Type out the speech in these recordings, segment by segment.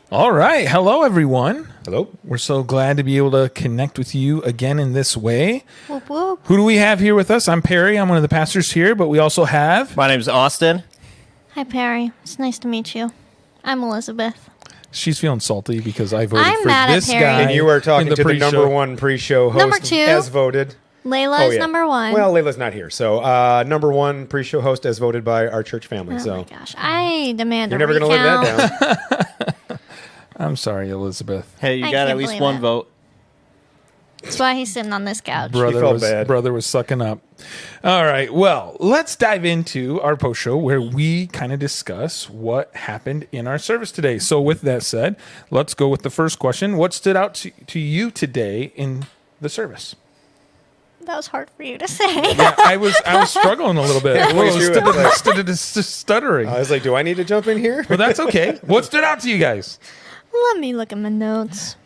All right. Hello, everyone. Hello. We're so glad to be able to connect with you again in this way. Whoop, whoop. Who do we have here with us? I'm Perry. I'm one of the pastors here, but we also have... My name's Austin. Hi, Perry. It's nice to meet you. I'm Elizabeth. She's feeling salty because I voted I'm for mad at this Perry. guy. And you are talking in to the pre-show. number one pre-show host Number 2. as voted. Layla's yeah. number 1. Well, Layla's not here. So number one pre-show host as voted by our church family. oh so my gosh. I demand you're a never going to live recount. that down. I'm sorry, Elizabeth. Hey, you I got can't at least believe one it. vote. That's why he's sitting on this couch. Brother felt was, bad. brother was sucking up. All right. Well, let's dive into our post show where we kind of discuss what happened in our service today. So, with that said, let's go with the first question. What stood out to you today in the service? That was hard for you to say. Yeah, I was struggling a little bit. Halfway Well, through it, like- stuttering. I was like, do I need to jump in here? But that's okay. What stood out to you guys? Let me look at my notes.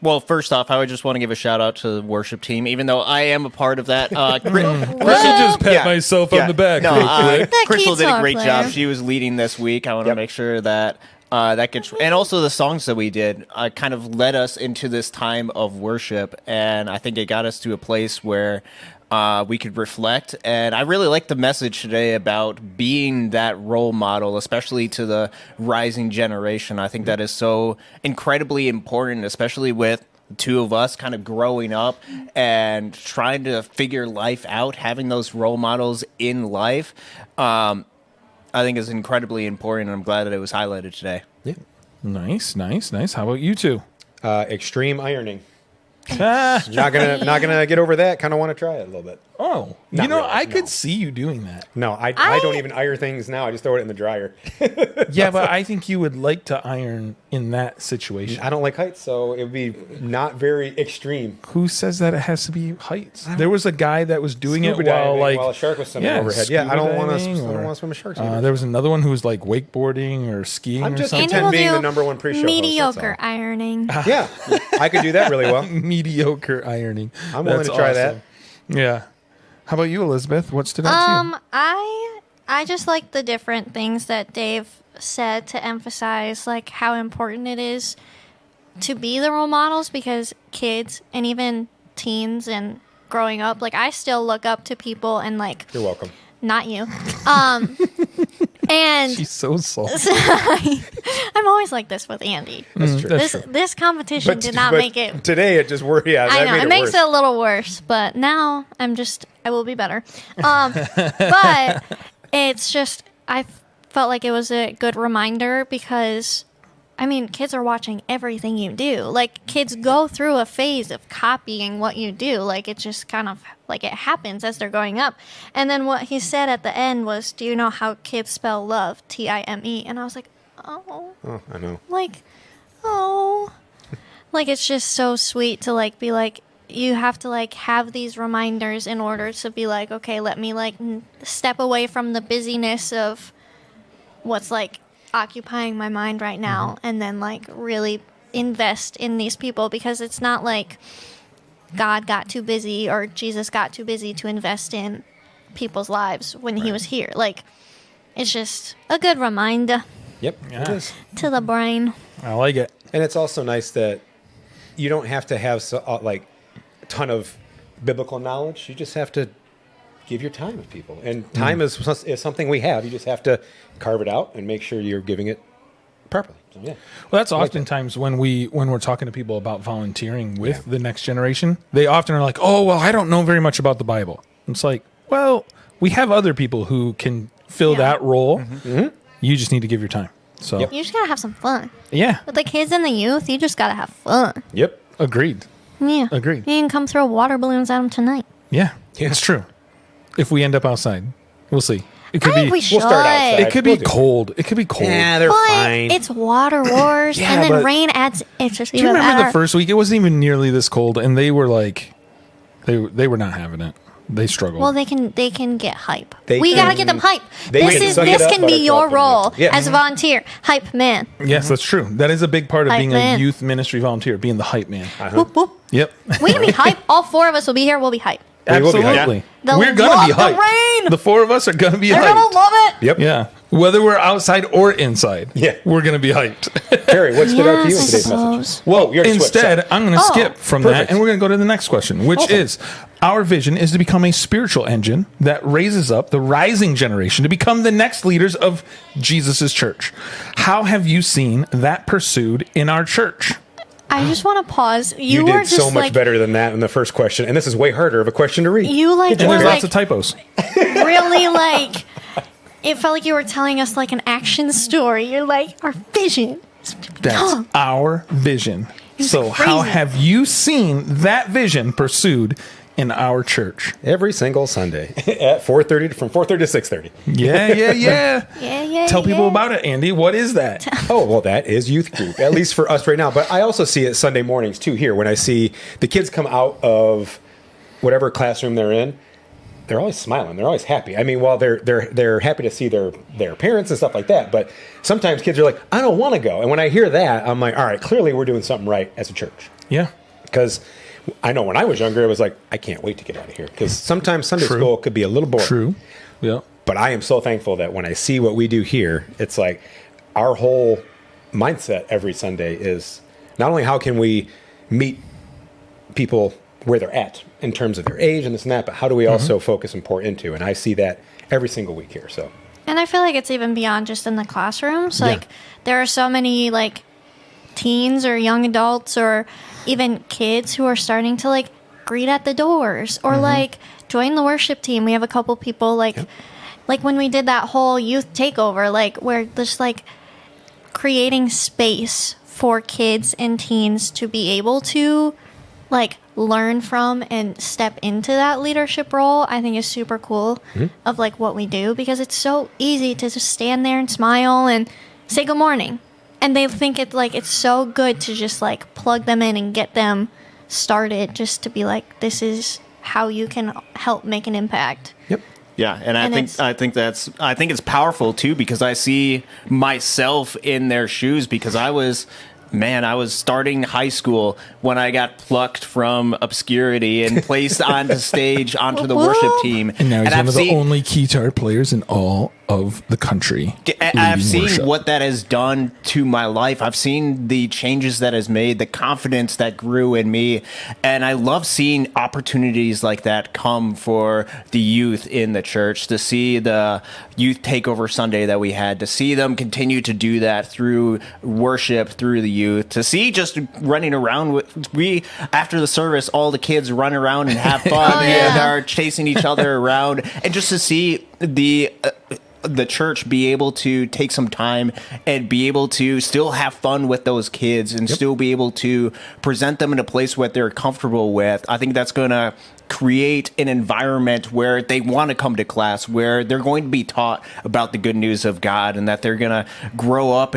Well, first off, I would just want to give a shout out to the worship team, even though I am a part of that. I should just pat Yeah. myself Yeah. on the back. No, real quick. That Crystal did a guitar great player. job. She was leading this week. I want to Yep. make sure that that gets, and also the songs that we did kind of led us into this time of worship, and I think it got us to a place where we could reflect. And I really like the message today about being that role model, especially to the rising generation. I think that is so incredibly important, especially with the two of us kind of growing up and trying to figure life out, having those role models in life. I think is incredibly important, and I'm glad that it was highlighted today. Yeah. Nice. How about you two? Extreme ironing. Ah, Not gonna get over that. Kind of want to try it a little bit. oh, Not you know, really, I no. could see you doing that. No, I don't even iron things now. I just throw it in the dryer. Yeah, but I think you would like to iron in that situation. I don't like heights, so it would be not very extreme. Who says that it has to be heights? There was a guy that was doing Scuba it while diving like while a shark was swimming overhead. Yeah, I scuba don't want to. diving I don't or, want to swim with sharks. there was another one who was like wakeboarding or skiing. I'm or just something. Andy will being do the number one pre-show host, that's mediocre all. ironing. Yeah, I could do that really well. mediocre ironing. I'm willing That's to try awesome. that. Yeah. How about you, Elizabeth? What stood out to you? I just like the different things that Dave said to emphasize like how important it is to be the role models, because kids and even teens and growing up, like I still look up to people and like You're welcome. not you. And She's so salty. I'm always like this with Andy. That's true. That's This true. this competition did not but make it. today. It just worked. Yeah, I that know made it it makes worse. it a little worse, but now I will be better. But it's just I felt like it was a good reminder, because I mean, kids are watching everything you do. Like kids go through a phase of copying what you do. Like it's just kind of like it happens as they're growing up. And then what he said at the end was, "Do you know how kids spell love? Time." And I was like, "Oh." Oh, I know. Like, oh, like it's just so sweet to like be like, you have to like have these reminders in order to be like, okay, let me like step away from the busyness of what's like occupying my mind right now, and then like really invest in these people, because it's not like God got too busy or Jesus got too busy to invest in people's lives when he was here. Like, it's just a good reminder Yep. It Yeah. is. to the brain. I like it. And it's also nice that you don't have to have like a ton of biblical knowledge. You just have to give your time with people. And time is something we have. You just have to carve it out and make sure you're giving it properly. So, yeah. Well, that's oftentimes when we're talking to people about volunteering with the next generation, they often are like, "Oh, well, I don't know very much about the Bible." It's like, well, we have other people who can fill Yeah. that role. You just need to give your time. So, Yep. You just gotta have some fun. yeah, With the kids and the youth, you just gotta have fun. Yep. agreed. Yeah. Agreed. You can come throw water balloons at them tonight. Yeah, it's true. If we end up outside, we'll see. It could I think be. we should. We'll start outside. It could We'll be do. cold. It could be cold. Yeah, they're But fine. it's water wars, Yeah, and then but- rain adds. It's just Do you even remember the better. first week? It wasn't even nearly this cold, and they were like, they were not having it. They struggled. Well, they can get hype. They We gotta can- get them hype. they This can suck it this up, can be your buttercup, and role yeah. as a volunteer, hype man. Yes, that's true. That is a big part of Hype being man. a youth ministry volunteer, being the hype man. Whoop whoop. Yep. We can be hype. All four of us will be here. We'll be hype. We will be hyped. Absolutely. They'll We're gonna be love the hyped. rain. The four of us are gonna be They're hyped. gonna love it. Yep. Yeah. Whether we're outside or inside. Yeah. We're gonna be hyped. Carrie, what stood out to you in Yes, today's I message? suppose. Well, you already switched, Instead, so- I'm going to Oh, skip from that perfect. and we're going to go to the next question, which Awesome. is our vision is to become a spiritual engine that raises up the rising generation to become the next leaders of Jesus' church. How have you seen that pursued in our church? I just want to pause. You were did just so much like better than that in the first question, and this is way harder of a question to read. you like And were there's like lots of typos. really like. It felt like you were telling us like an action story. You're like our vision. That's our vision. So how crazy. have you seen that vision pursued in our church? Every single Sunday at 4:30 from 4:30 to 6:30. Yeah. Yeah. Tell people about it, Andy. What is that? Oh, well, that is youth group, at least for us right now. But I also see it Sunday mornings, too, here. When I see the kids come out of whatever classroom they're in, they're always smiling. They're always happy. I mean, while they're happy to see their parents and stuff like that, but sometimes kids are like, I don't want to go. And when I hear that, I'm like, all right, clearly we're doing something right as a church. Yeah. Because I know when I was younger, it was like, I can't wait to get out of here. Because sometimes Sunday True. school could be a little boring. True. Yeah. But I am so thankful that when I see what we do here, it's like our whole mindset every Sunday is not only how can we meet people where they're at in terms of their age and this and that, but how do we also focus and pour into? And I see that every single week here. So And I feel like it's even beyond just in the classrooms. Yeah. Like there are so many like teens or young adults or even kids who are starting to like greet at the doors or like join the worship team. We have a couple people like when we did that whole youth takeover, like we're just like creating space for kids and teens to be able to like learn from and step into that leadership role. I think is super cool of like what we do because it's so easy to just stand there and smile and say good morning. And they think it's so good to just like plug them in and get them started just to be like, this is how you can help make an impact. yep. Yeah, and And I think it's powerful too because I see myself in their shoes because I was starting high school when I got plucked from obscurity and placed on the stage onto the worship team. And now he's one I've of the seen- only guitar players in all of the country. I've leading seen worship. what that has done to my life. I've seen the changes that has made, the confidence that grew in me. And I love seeing opportunities like that come for the youth in the church, to see the youth takeover Sunday that we had, to see them continue to do that through worship, through the youth, to see just running around after the service, all the kids run around and have fun Oh, and yeah. are chasing each other around, and just to see the church be able to take some time and be able to still have fun with those kids and still be able to present them in a place where they're comfortable with. I think that's going to create an environment where they want to come to class, where they're going to be taught about the good news of God, and that they're going to grow up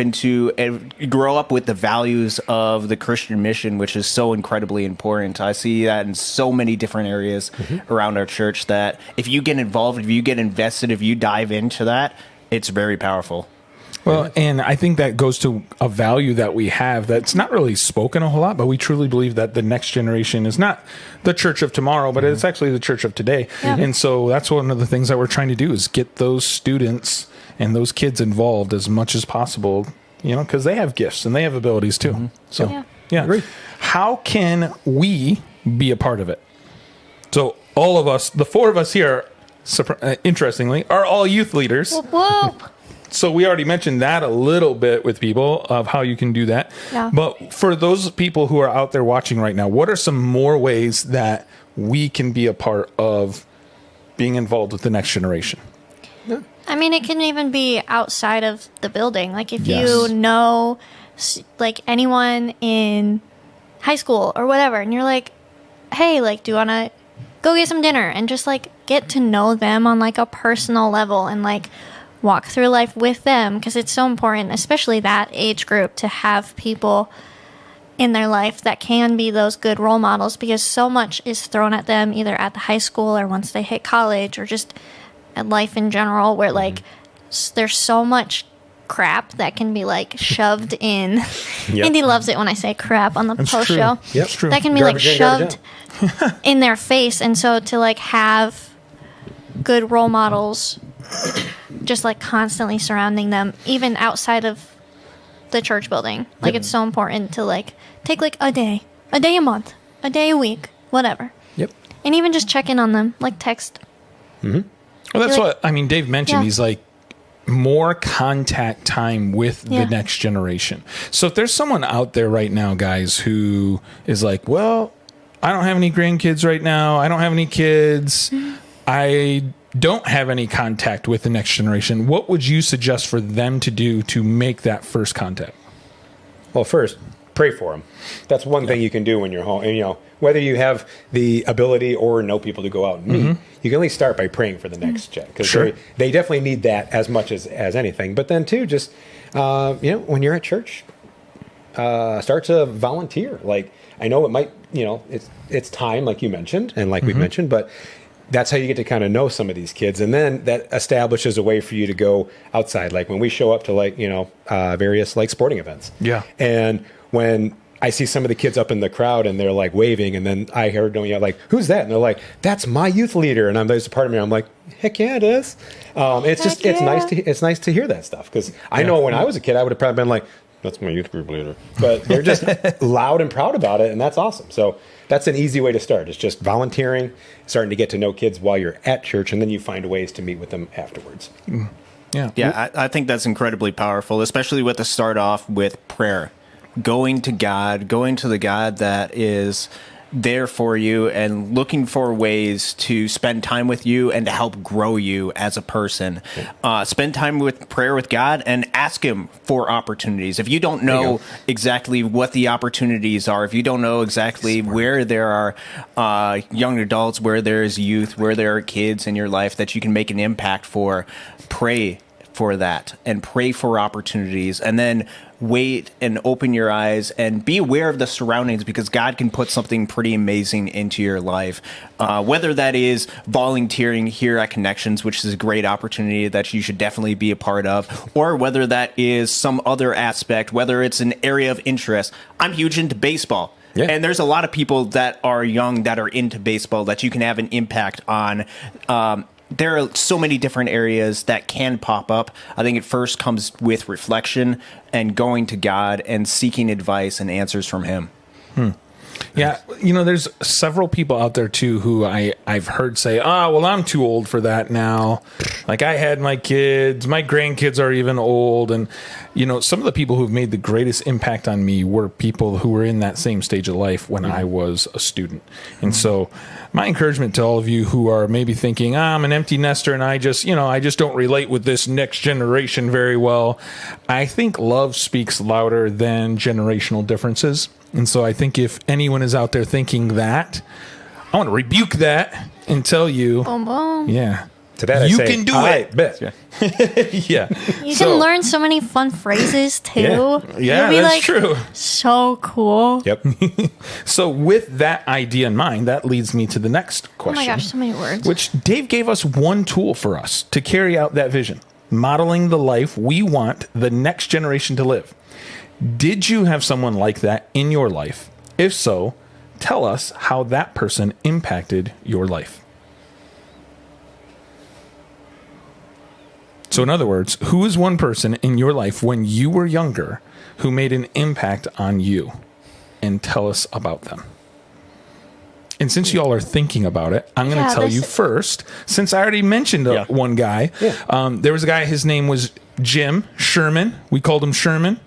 with the values of the Christian mission, which is so incredibly important. I see that in so many different areas around our church, that if you get involved, if you get invested, if you dive into that, it's very powerful. Well, and I think that goes to a value that we have that's not really spoken a whole lot, but we truly believe that the next generation is not the church of tomorrow, but it's actually the church of today. Yeah. And so that's one of the things that we're trying to do is get those students and those kids involved as much as possible, because they have gifts and they have abilities too. So, Yeah. How can we be a part of it? So all of us, the four of us here, interestingly, are all youth leaders. Whoop, whoop. So we already mentioned that a little bit with people of how you can do that. Yeah. But for those people who are out there watching right now, what are some more ways that we can be a part of being involved with the next generation? I mean, it can even be outside of the building. Like if Yes. you know, like anyone in high school or whatever, and you're like, hey, like, do you want to go get some dinner and just like get to know them on like a personal level and like walk through life with them, because it's so important, especially that age group, to have people in their life that can be those good role models, because so much is thrown at them either at the high school or once they hit college or just at life in general, where like there's so much crap that can be like shoved in. Yep. Andy loves it when I say crap on the post true. show. Yep. It's true. That can be Garbage like in, garbage shoved in their face, and so to like have good role models just like constantly surrounding them, even outside of the church building. Like it's so important to like take like a day a month, a day a week, whatever. Yep. And even just check in on them, like text. Well, that's like- what I mean. Dave mentioned Yeah. he's like more contact time with Yeah. the next generation. So if there's someone out there right now, guys, who is like, well, I don't have any grandkids right now. I don't have any kids. I don't have any contact with the next generation. What would you suggest for them to do to make that first contact? Well, first, pray for them. That's one thing you can do when you're home. And, you know, whether you have the ability or know people to go out and meet, you can at least start by praying for the next gen. Because Sure. they definitely need that as much as anything. But then, too, just, you know, when you're at church, start to volunteer. Like, I know it might, you know, it's time, like you mentioned, and like we've mentioned, but that's how you get to kind of know some of these kids. And then that establishes a way for you to go outside. Like when we show up to like, you know, various like sporting events. Yeah. And when I see some of the kids up in the crowd and they're like waving, and then I heard, you know, like, who's that? And they're like, that's my youth leader. And there's a part of me, I'm like, heck yeah, it is. It's just, Heck it's nice to hear that stuff. Cause I know when I was a kid, I would have probably been like, that's my youth group leader, but they're just loud and proud about it. And that's awesome. So that's an easy way to start. It's just volunteering, starting to get to know kids while you're at church, and then you find ways to meet with them afterwards. Yeah. Yeah, I think that's incredibly powerful, especially with the start off with prayer. Going to God, going to the God that is there for you and looking for ways to spend time with you and to help grow you as a person. Spend time with prayer with God and ask Him for opportunities. If you don't know exactly what the opportunities are, if you don't know exactly where there are young adults, where there's youth, where there are kids in your life that you can make an impact for, pray for that and pray for opportunities, and then wait and open your eyes and be aware of the surroundings, because God can put something pretty amazing into your life. Whether that is volunteering here at Connections, which is a great opportunity that you should definitely be a part of, or whether that is some other aspect, whether it's an area of interest. I'm huge into baseball. Yeah. And there's a lot of people that are young that are into baseball that you can have an impact on. There are so many different areas that can pop up. I think it first comes with reflection and going to God and seeking advice and answers from Him. Yeah, you know, there's several people out there too who I've heard say, well, I'm too old for that now. Like I had my kids, my grandkids are even old. And, you know, some of the people who've made the greatest impact on me were people who were in that same stage of life when I was a student. And so my encouragement to all of you who are maybe thinking, I'm an empty nester and I just don't relate with this next generation very well. I think love speaks louder than generational differences. And so I think if anyone is out there thinking that, I want to rebuke that and tell you, Boom, boom. yeah, To that, I you say, can do "All it. right, bet." Yeah. You So- can learn so many fun phrases too. Yeah, You'll be that's like, true. so cool. Yep. So with that idea in mind, that leads me to the next Oh question. my gosh, so many words. Which Dave gave us one tool for us to carry out that vision, modeling the life we want the next generation to live. Did you have someone like that in your life? If so, tell us how that person impacted your life. So in other words, who is one person in your life when you were younger who made an impact on you? And tell us about them. And since you all are thinking about it, I'm going to Yeah, tell you this- first, since I already mentioned Yeah. one guy. There was a guy, his name was Jim Sherman. We called him Sherman.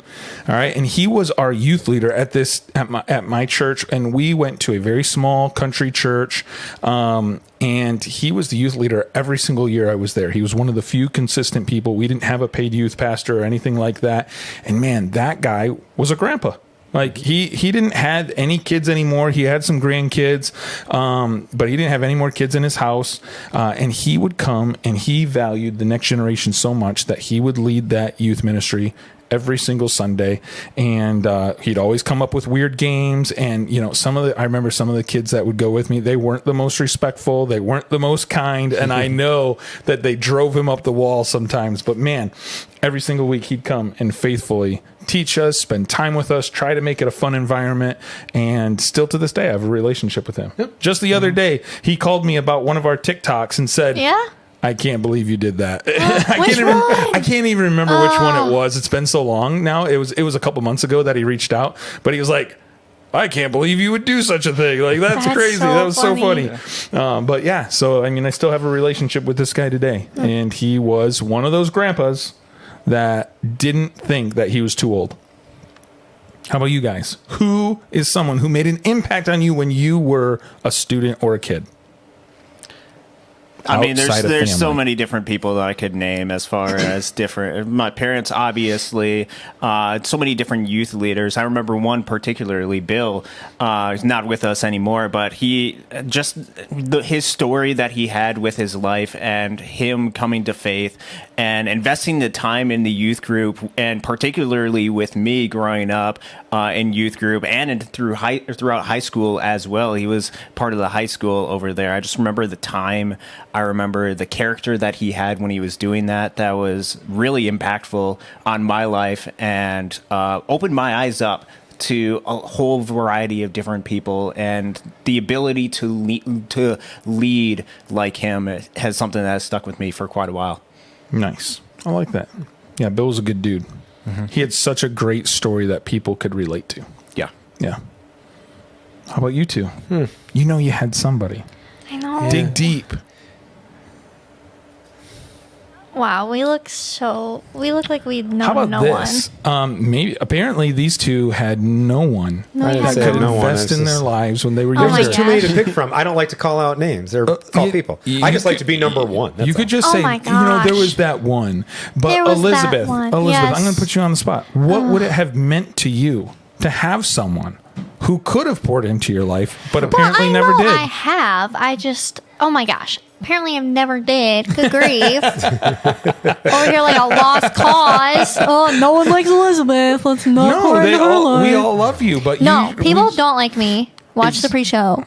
All right. And he was our youth leader at my church. And we went to a very small country church. And he was the youth leader every single year I was there. He was one of the few consistent people. We didn't have a paid youth pastor or anything like that. And man, that guy was a grandpa. Like he didn't have any kids anymore. He had some grandkids, but he didn't have any more kids in his house. And he would come and he valued the next generation so much that he would lead that youth ministry every single Sunday. And he'd always come up with weird games. And, you know, I remember some of the kids that would go with me, they weren't the most respectful. They weren't the most kind. And I know that they drove him up the wall sometimes. But man, every single week he'd come and faithfully teach us, spend time with us, try to make it a fun environment. And still to this day, I have a relationship with him. Just the other day, he called me about one of our TikToks and said, Yeah. I can't believe you did that. Which I can't even remember which one it was. It's been so long now. It was a couple months ago that he reached out, but he was like, I can't believe you would do such a thing. Like, that's crazy. so That was funny. so funny. But yeah, so I mean, I still have a relationship with this guy today, and he was one of those grandpas that didn't think that he was too old. How about you guys? Who is someone who made an impact on you when you were a student or a kid? I mean, Outside of there's so family. many different people that I could name as far as different. My parents, obviously, so many different youth leaders. I remember one particularly, Bill. He's not with us anymore, but he just his story that he had with his life and him coming to faith and investing the time in the youth group, and particularly with me growing up in youth group and throughout high school as well. He was part of the high school over there. I just remember the time. I remember the character that he had when he was doing that. That was really impactful on my life and opened my eyes up to a whole variety of different people, and the ability to lead like him has something that has stuck with me for quite a while. Nice. I like that. Yeah, Bill was a good dude. He had such a great story that people could relate to. Yeah. Yeah. How about you two? You know you had somebody. I know. Dig deep. Wow, we look like we know How about no this? Maybe apparently these two had no one one. No, I we didn't had say that could no. no one. invest It's in their just- lives when they were Oh my younger. There's too many to gosh. pick from. I don't like to call out names. They're called people. I just like to be number one. That's You could all. just Oh say, my you know, there gosh. was that one. But There was that Elizabeth, one, Elizabeth, yes. I'm going to put you on the spot. What would it have meant to you to have someone who could have poured into your life, but apparently well, I never know did? I have. I just, oh my gosh. Apparently, I never did. Good grief. Over here, like a lost cause. Oh, no one likes Elizabeth. Let's not No, pour into her life. we all love you, but No, people we- don't like me. Watch the pre-show.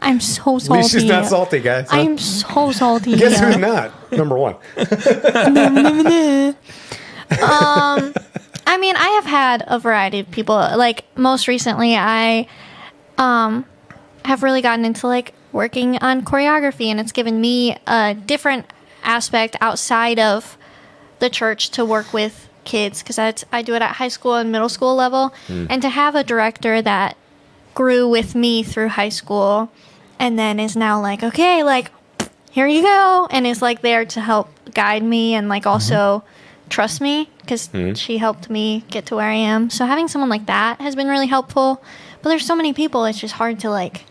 I'm so At salty. least she's not salty, guys. huh? I'm so salty. Guess who's not number one? I mean, I have had a variety of people. Like most recently, I have really gotten into like working on choreography, and it's given me a different aspect outside of the church to work with kids, because I do it at high school and middle school level, and to have a director that grew with me through high school and then is now like, okay, like here you go, and is like there to help guide me and like also trust me, because she helped me get to where I am. So having someone like that has been really helpful. But there's so many people, it's just hard to like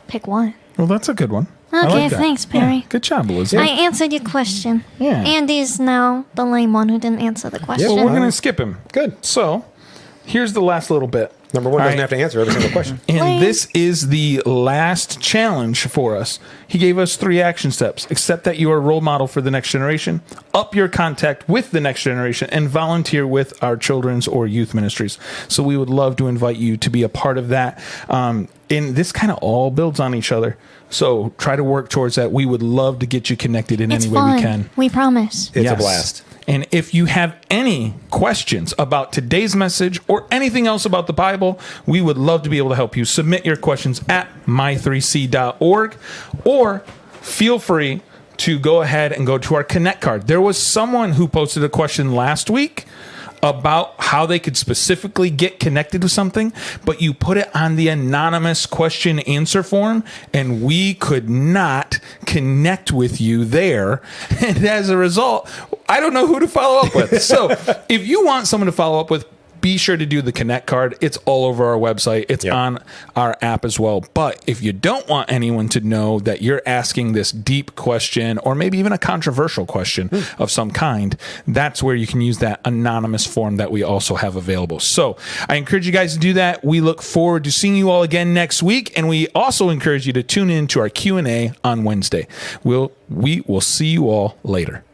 pick one. Well, that's a good one. I Okay, like that. thanks, Perry. Yeah, good job, Elizabeth. I answered your question. Yeah. Andy's now the lame one who didn't answer the question. Well, we're going to skip him. Good. So, here's the last little bit. Number one All doesn't right. have to answer every single question. And Lame. this is the last challenge for us. He gave us 3 action steps. Accept that you are a role model for the next generation, up your contact with the next generation, and volunteer with our children's or youth ministries. So we would love to invite you to be a part of that. And this kind of all builds on each other. So try to work towards that. We would love to get you connected in It's any way fun. we can. We promise. It's a blast. And if you have any questions about today's message or anything else about the Bible, we would love to be able to help you. Submit your questions at my3c.org, or feel free to go ahead and go to our Connect card. There was someone who posted a question last week about how they could specifically get connected with something, but you put it on the anonymous question answer form, and we could not connect with you there. And as a result, I don't know who to follow up with. So if you want someone to follow up with, be sure to do the Connect card. It's all over our website. It's Yep. on our app as well. But if you don't want anyone to know that you're asking this deep question, or maybe even a controversial question of some kind, that's where you can use that anonymous form that we also have available. So I encourage you guys to do that. We look forward to seeing you all again next week. And we also encourage you to tune in to our Q&A on Wednesday. We will see you all later.